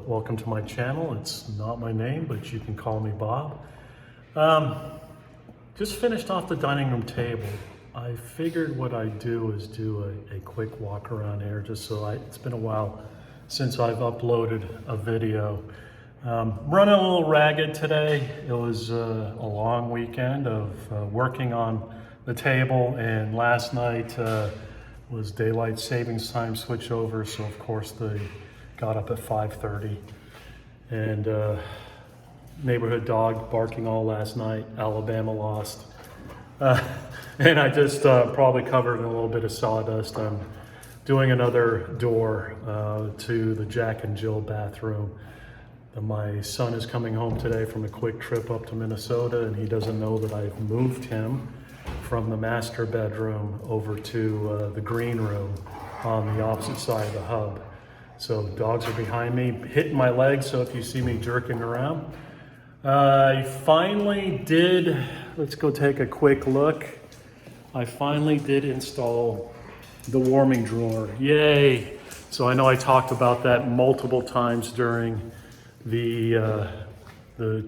welcome to my channel. It's not my name, but you can call me Bob. Just finished off the dining room table. I figured what I'd do is do a quick walk around here, just so it's been a while since I've uploaded a video. Running a little ragged today. It was a long weekend of working on the table, and last night was daylight savings time switch over, so of course they got up at 5:30, and neighborhood dog barking all last night. Alabama lost, and I just probably covered in a little bit of sawdust. I'm doing another door to the Jack and Jill bathroom. My son is coming home today from a quick trip up to Minnesota, and he doesn't know that I've moved him from the master bedroom over to the green room on the opposite side of the hub. So the dogs are behind me, hitting my legs, so if you see me jerking around. I finally did, let's go take a quick look. I finally did install the warming drawer, yay. So I know I talked about that multiple times during the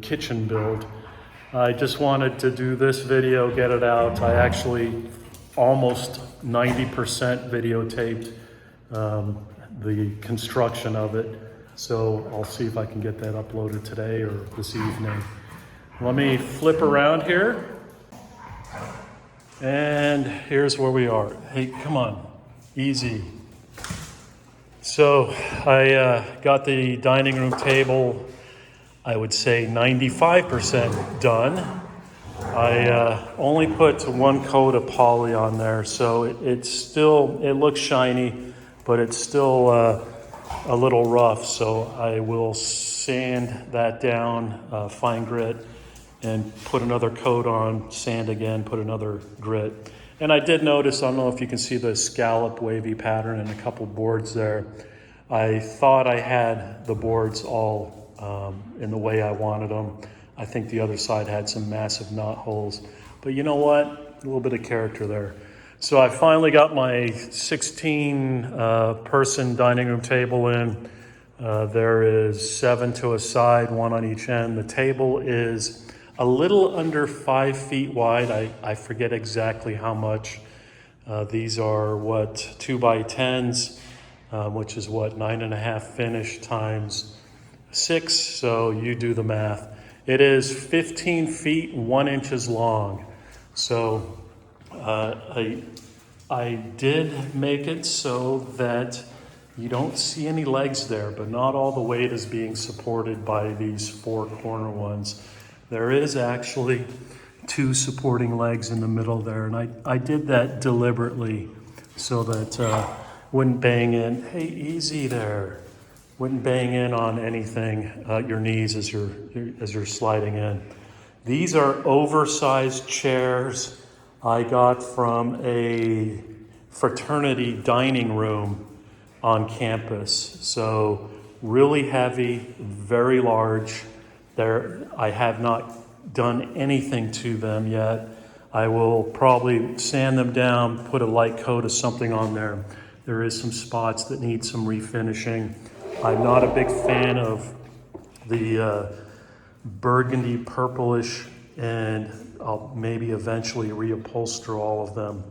kitchen build. I just wanted to do this video, get it out. I actually almost 90% videotaped the construction of it. So I'll see if I can get that uploaded today or this evening. Let me flip around here. And here's where we are. Hey, come on, easy. So I got the dining room table, I would say 95% done. I only put one coat of poly on there, so it looks shiny, but it's still a little rough. So I will sand that down, fine grit, and put another coat on, sand again, put another grit. And I did notice, I don't know if you can see the scallop wavy pattern in a couple boards there. I thought I had the boards all in the way I wanted them. I think the other side had some massive knot holes, but you know what? A little bit of character there. So I finally got my 16 person dining room table in. There is 7 to a side, 1 on each end. The table is a little under 5 feet wide. I forget exactly how much. These are 2x10s, which is 9.5 finish times 6. So you do the math. It is 15 feet 1 inches long. So I did make it so that you don't see any legs there, but not all the weight is being supported by these 4 corner ones. There is actually 2 supporting legs in the middle there, and I did that deliberately so that wouldn't bang in. Hey, easy there. Wouldn't bang in on anything, your knees as you're sliding in. These are oversized chairs I got from a fraternity dining room on campus. So really heavy, very large. I have not done anything to them yet. I will probably sand them down, put a light coat of something on there. There is some spots that need some refinishing. I'm not a big fan of the burgundy purplish, and I'll maybe eventually reupholster all of them,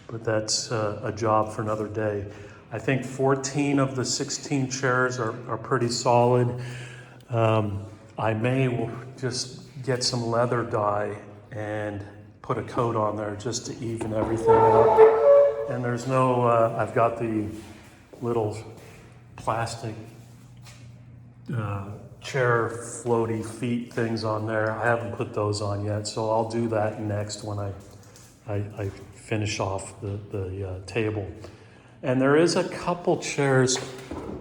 but that's a job for another day. I think 14 of the 16 chairs are pretty solid. I may just get some leather dye and put a coat on there just to even everything up. And there's no, I've got the little plastic chair floaty feet things on there. I haven't put those on yet, so I'll do that next when I finish off the table. And there is a couple chairs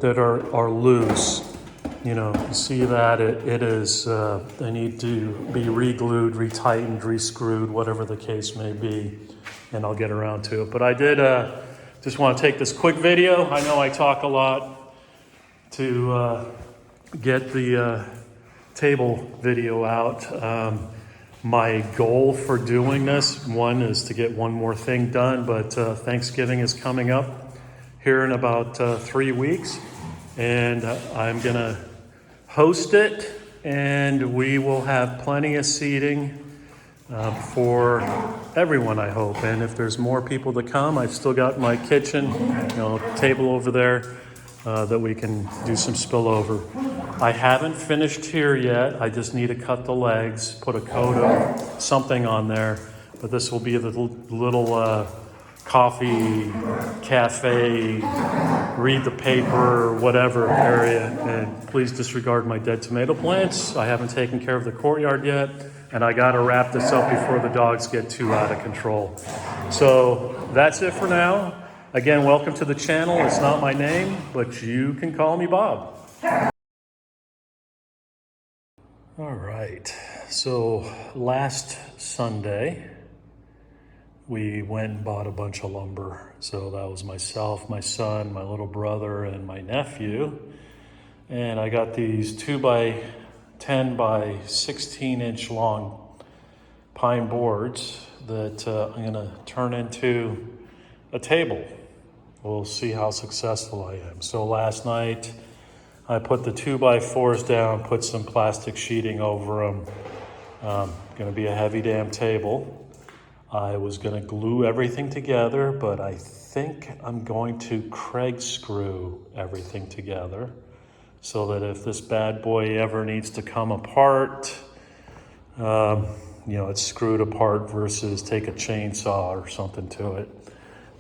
that are loose. You know, you see that it is, they need to be re-glued, retightened, re-screwed, whatever the case may be, and I'll get around to it. But I did just want to take this quick video. I know I talk a lot to get the table video out. My goal for doing this, one, is to get one more thing done, but Thanksgiving is coming up here in about 3 weeks, and I'm gonna host it, and we will have plenty of seating for everyone, I hope. And if there's more people to come, I've still got my kitchen, table over there that we can do some spillover. I haven't finished here yet. I just need to cut the legs, put a coat of something on there. But this will be the little coffee, cafe, read the paper, whatever area. And please disregard my dead tomato plants. I haven't taken care of the courtyard yet. And I got to wrap this up before the dogs get too out of control. So that's it for now. Again, welcome to the channel. It's not my name, but you can call me Bob. All right. So last Sunday, we went and bought a bunch of lumber. So that was myself, my son, my little brother, and my nephew. And I got these 2 by 10 by 16 inch long pine boards that I'm gonna turn into a table. We'll see how successful I am. So last night I put the 2 by 4s down, put some plastic sheeting over them. Gonna be a heavy damn table. I was gonna glue everything together, but I think I'm going to Craig screw everything together, so that if this bad boy ever needs to come apart, it's screwed apart versus take a chainsaw or something to it.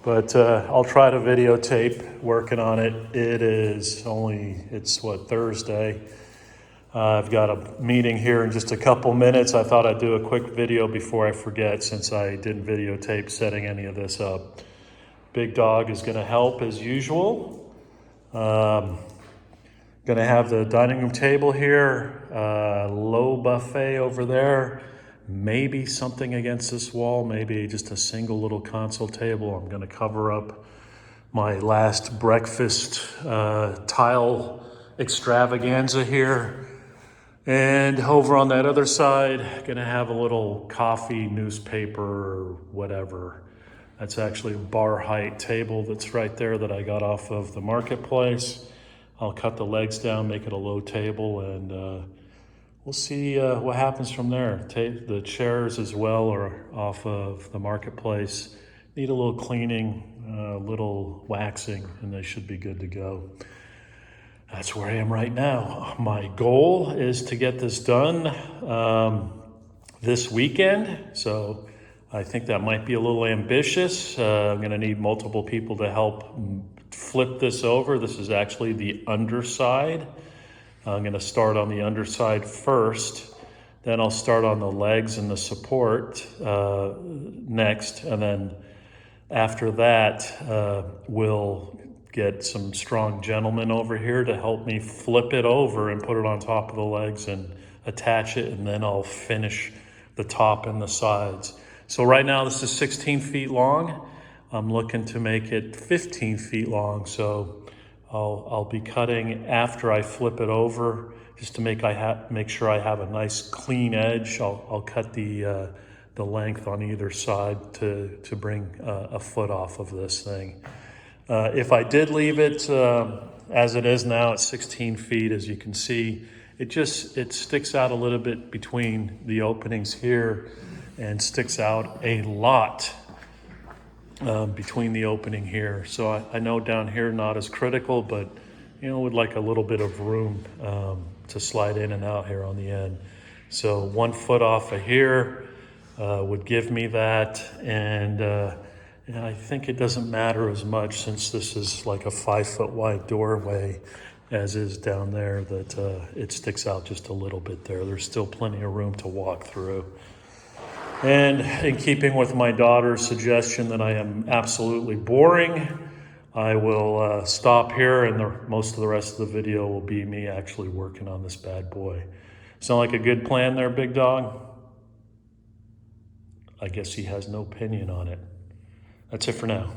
But I'll try to videotape working on it. It's Thursday. I've got a meeting here in just a couple minutes. I thought I'd do a quick video before I forget, since I didn't videotape setting any of this up. Big Dog is gonna help as usual. Gonna have the dining room table here, low buffet over there, maybe something against this wall, maybe just a single little console table. I'm gonna cover up my last breakfast tile extravaganza here. And over on that other side, gonna have a little coffee, newspaper, whatever. That's actually a bar height table that's right there that I got off of the marketplace. I'll cut the legs down, make it a low table, and we'll see what happens from there. The chairs as well are off of the marketplace. Need a little cleaning, a little waxing, and they should be good to go. That's where I am right now. My goal is to get this done this weekend, so I think that might be a little ambitious. I'm gonna need multiple people to help flip this over. This is actually the underside. I'm gonna start on the underside first, then I'll start on the legs and the support next, and then after that, we'll get some strong gentlemen over here to help me flip it over and put it on top of the legs and attach it, and then I'll finish the top and the sides. So right now this is 16 feet long. I'm looking to make it 15 feet long, so I'll be cutting after I flip it over, just to make sure I have a nice clean edge. I'll cut the length on either side to bring a foot off of this thing. If I did leave it as it is now at 16 feet, as you can see, it sticks out a little bit between the openings here, and sticks out a lot between the opening here. So I know down here not as critical, but would like a little bit of room to slide in and out here on the end. So 1 foot off of here would give me that, and I think it doesn't matter as much, since this is like a 5 foot wide doorway as is down there, that it sticks out just a little bit there. There's still plenty of room to walk through. And in keeping with my daughter's suggestion that I am absolutely boring, I will stop here, and most of the rest of the video will be me actually working on this bad boy. Sound like a good plan there, Big Dog? I guess he has no opinion on it. That's it for now.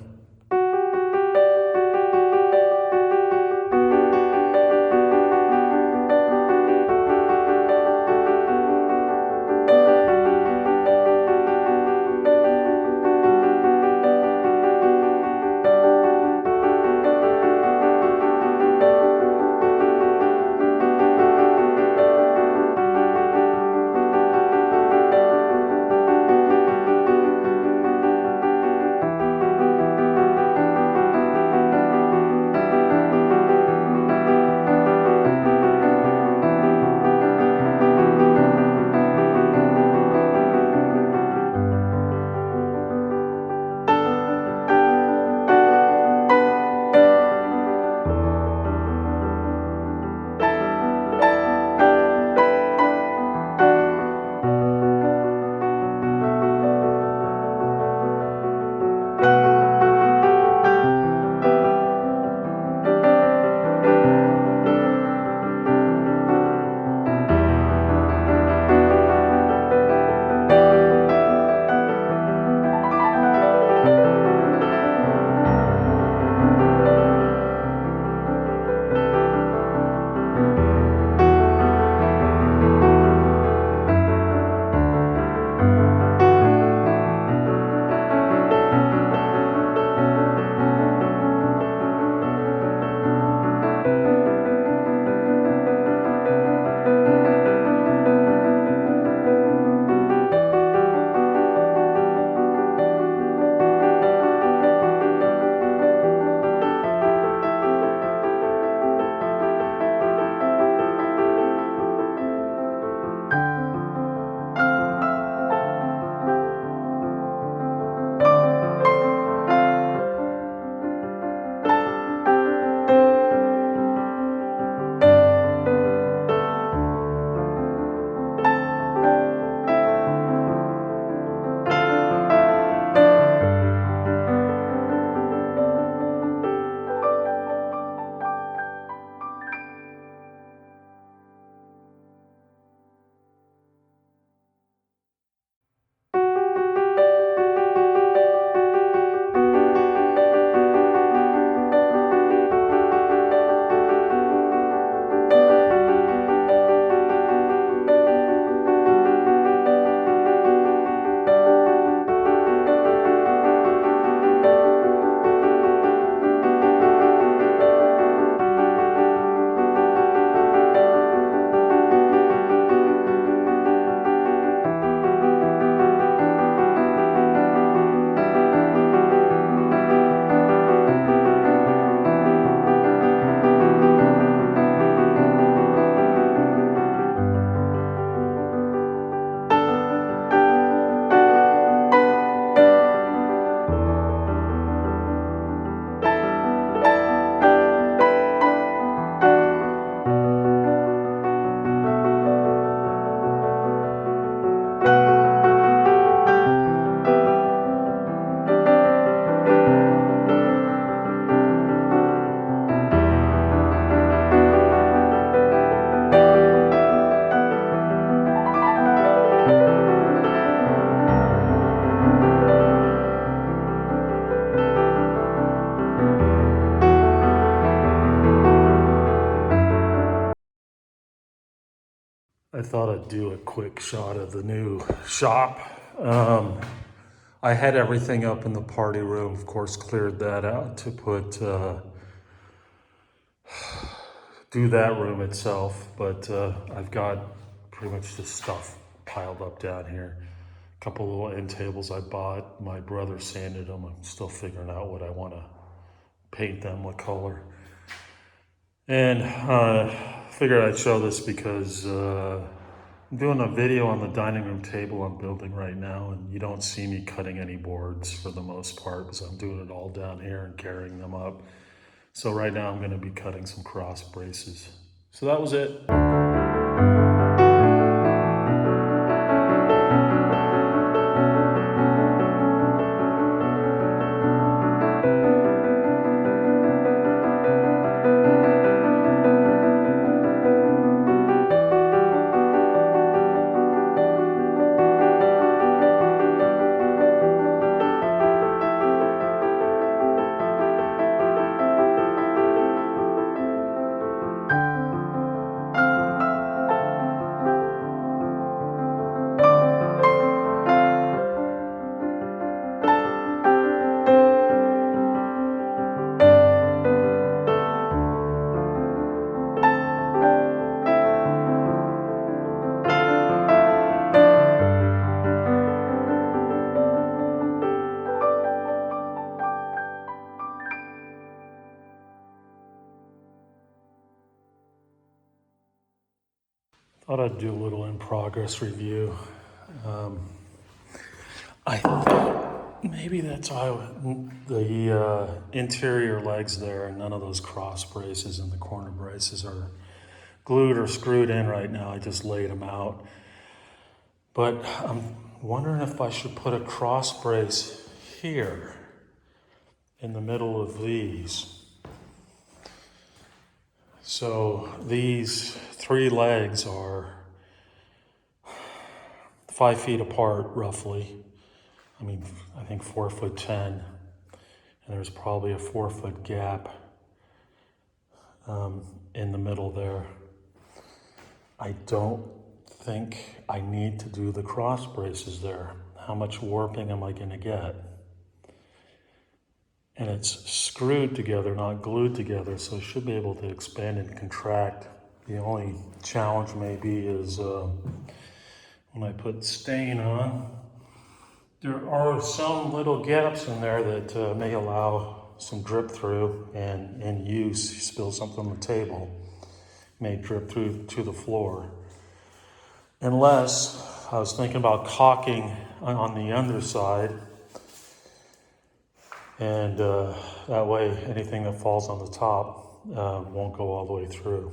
thought I'd do a quick shot of the new shop. I had everything up in the party room, of course, cleared that out to do that room itself, but I've got pretty much this stuff piled up down here. A couple little end tables I bought. My brother sanded them. I'm still figuring out what I want to paint them, what color. And figured I'd show this because I'm doing a video on the dining room table I'm building right now, and you don't see me cutting any boards for the most part because I'm doing it all down here and carrying them up. So right now I'm going to be cutting some cross braces. So that was it. Thought I'd do a little in progress review. I thought maybe that's why the interior legs there and none of those cross braces and the corner braces are glued or screwed in right now. I just laid them out. But I'm wondering if I should put a cross brace here in the middle of these. So these 3 legs are 5 feet apart, roughly. I mean, I think 4'10", and there's probably a 4-foot gap in the middle there. I don't think I need to do the cross braces there. How much warping am I going to get? And it's screwed together, not glued together, so it should be able to expand and contract. The only challenge maybe is when I put stain on, there are some little gaps in there that may allow some drip through, and in use, you spill something on the table, may drip through to the floor. Unless, I was thinking about caulking on the underside, and that way anything that falls on the top won't go all the way through.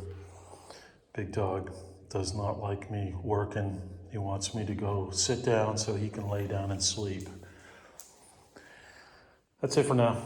Big dog does not like me working. He wants me to go sit down so he can lay down and sleep. That's it for now.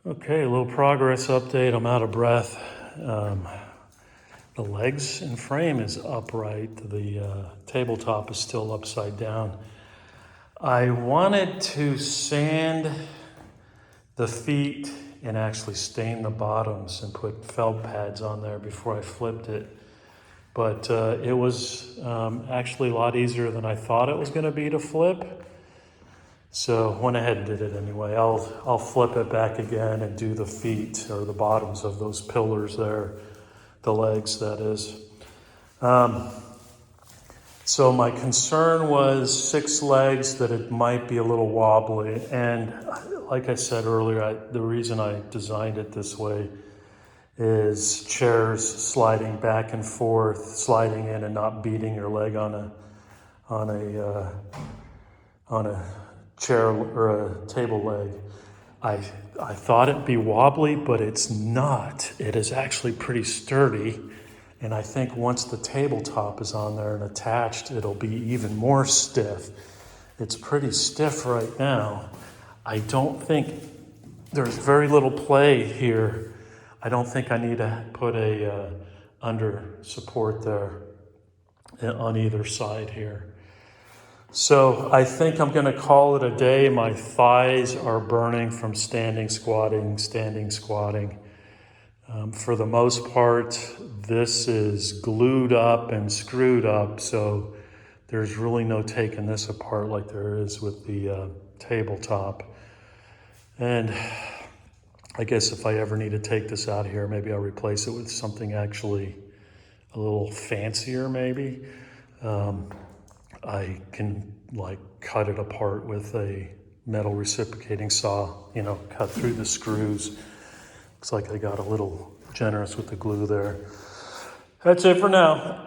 Okay, a little progress update. I'm out of breath. The legs and frame is upright. The tabletop is still upside down. I wanted to sand the feet and actually stain the bottoms and put felt pads on there before I flipped it. But it was actually a lot easier than I thought it was going to be to flip. So went ahead and did it anyway. I'll flip it back again and do the feet or the bottoms of those pillars there, the legs that is. So my concern was 6 legs, that it might be a little wobbly. And like I said earlier, the reason I designed it this way is chairs sliding back and forth, sliding in and not beating your leg on a chair or a table leg. I thought it'd be wobbly, but it's not. It is actually pretty sturdy. And I think once the tabletop is on there and attached, it'll be even more stiff. It's pretty stiff right now. I don't think, there's very little play here. I don't think I need to put a under support there on either side here. So I think I'm gonna call it a day. My thighs are burning from standing squatting. For the most part, this is glued up and screwed up, so there's really no taking this apart like there is with the tabletop. And I guess if I ever need to take this out here, maybe I'll replace it with something actually a little fancier maybe. I can like cut it apart with a metal reciprocating saw, cut through the screws. Looks like I got a little generous with the glue there. That's it for now.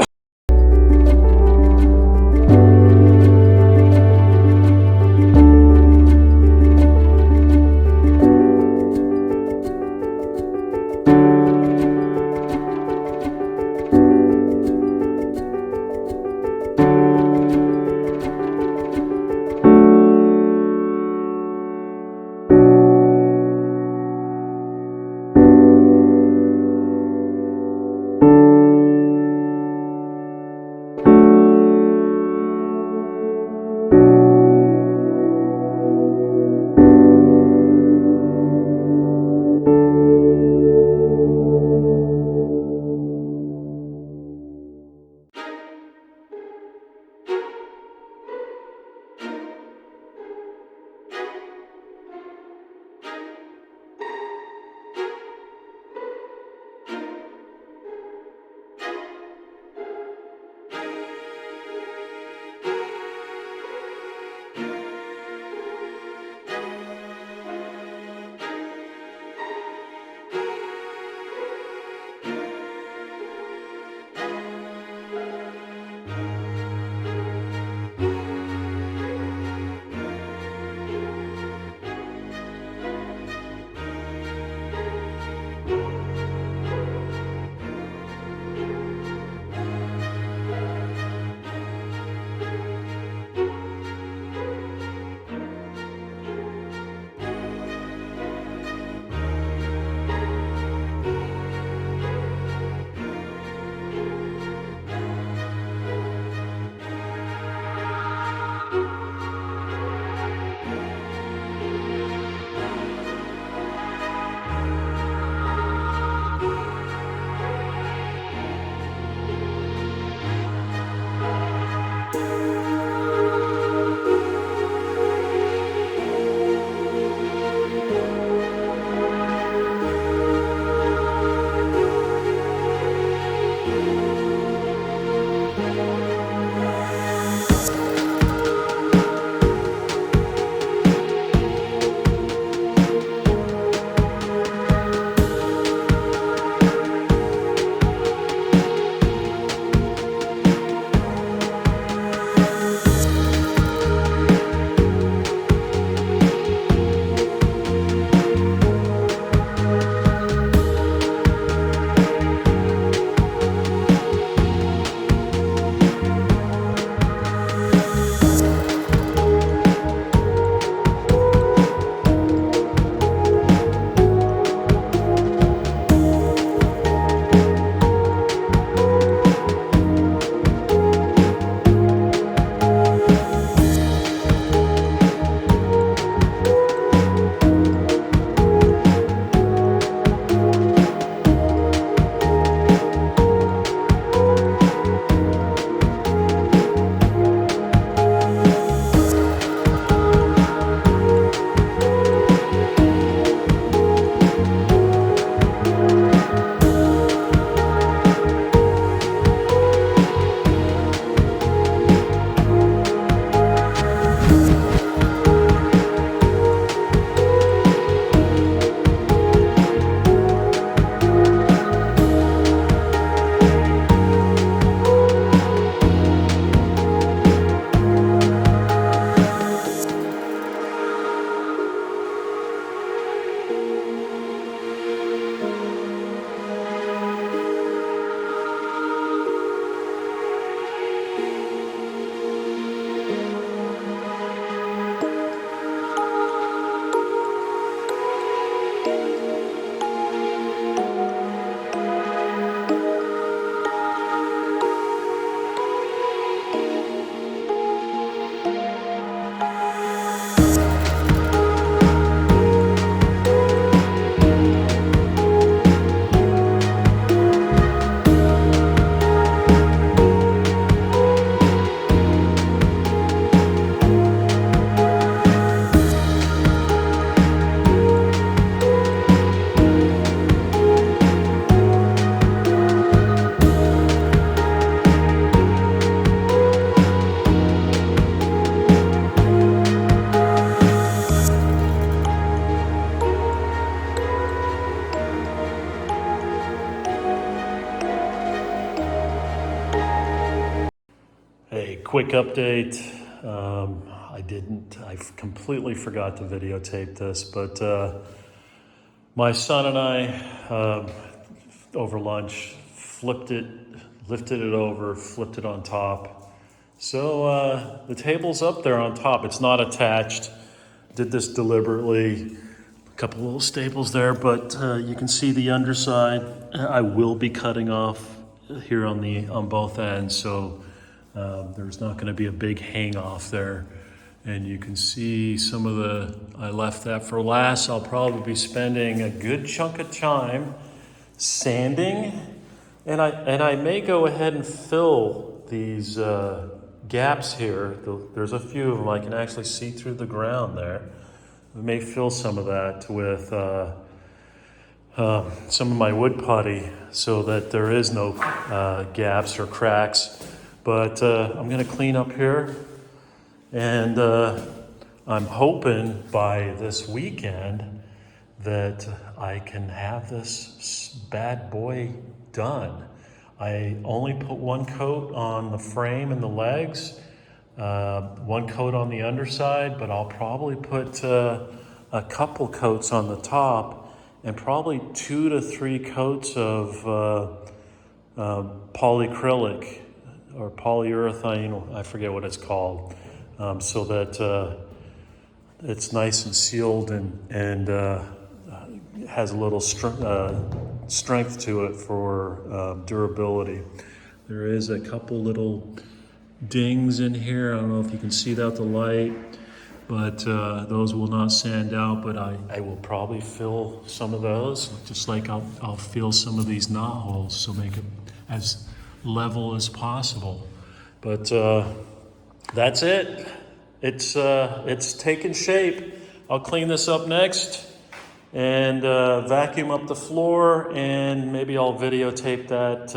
quick update. I completely forgot to videotape this, but my son and I, over lunch, lifted it over, flipped it on top. So the table's up there on top. It's not attached. Did this deliberately. A couple little staples there, but you can see the underside. I will be cutting off here on both ends, so there's not going to be a big hang off there. And you can see some of I left that for last. I'll probably be spending a good chunk of time sanding, and I may go ahead and fill these gaps here. There's a few of them. I can actually see through the ground there. I may fill some of that with some of my wood putty so that there is no gaps or cracks. But I'm going to clean up here, and I'm hoping by this weekend that I can have this bad boy done. I only put one coat on the frame and the legs, one coat on the underside, but I'll probably put a couple coats on the top and probably 2 to 3 coats of polyacrylic or polyurethane, I forget what it's called, so that it's nice and sealed and has a little strength to it for durability. There is a couple little dings in here. I don't know if you can see that the light, but those will not sand out, but I will probably fill some of those, just like I'll fill some of these knot holes, so make it as level as possible. But that's it. It's taken shape. I'll clean this up next and vacuum up the floor, and maybe I'll videotape that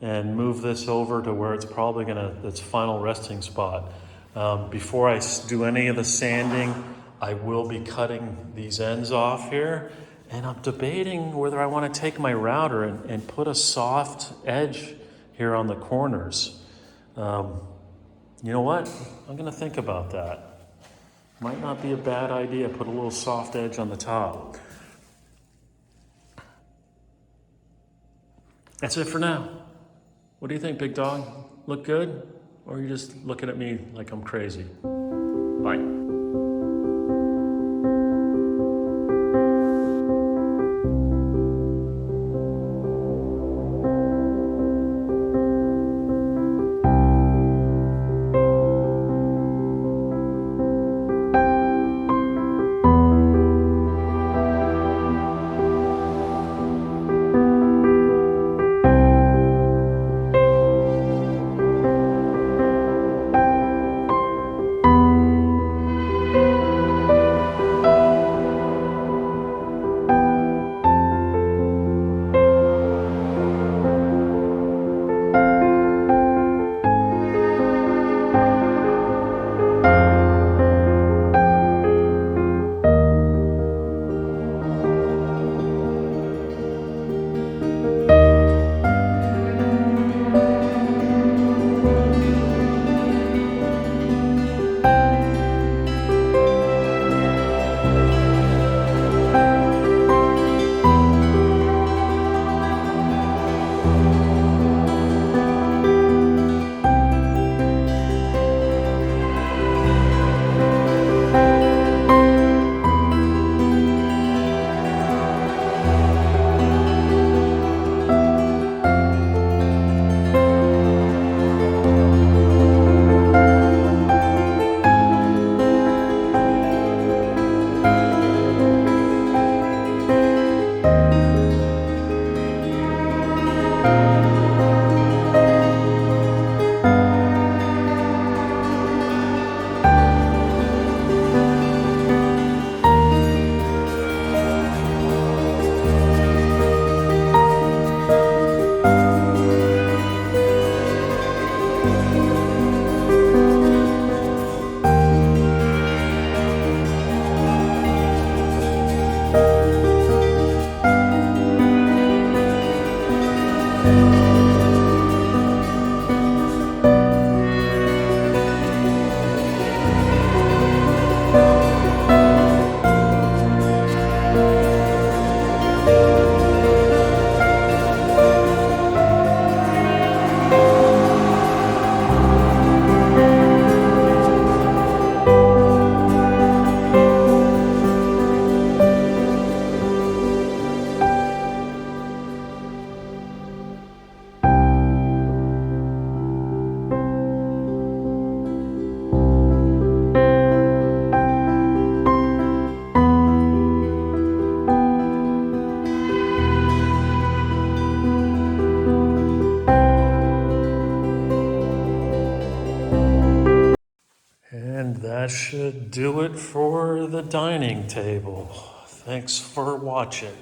and move this over to where it's probably its final resting spot. Before I do any of the sanding, I will be cutting these ends off here, and I'm debating whether I want to take my router and put a soft edge here on the corners. You know what? I'm going to think about that. Might not be a bad idea. Put a little soft edge on the top. That's it for now. What do you think, big dog? Look good? Or are you just looking at me like I'm crazy? Bye. that should do it for the dining table. Thanks for watching.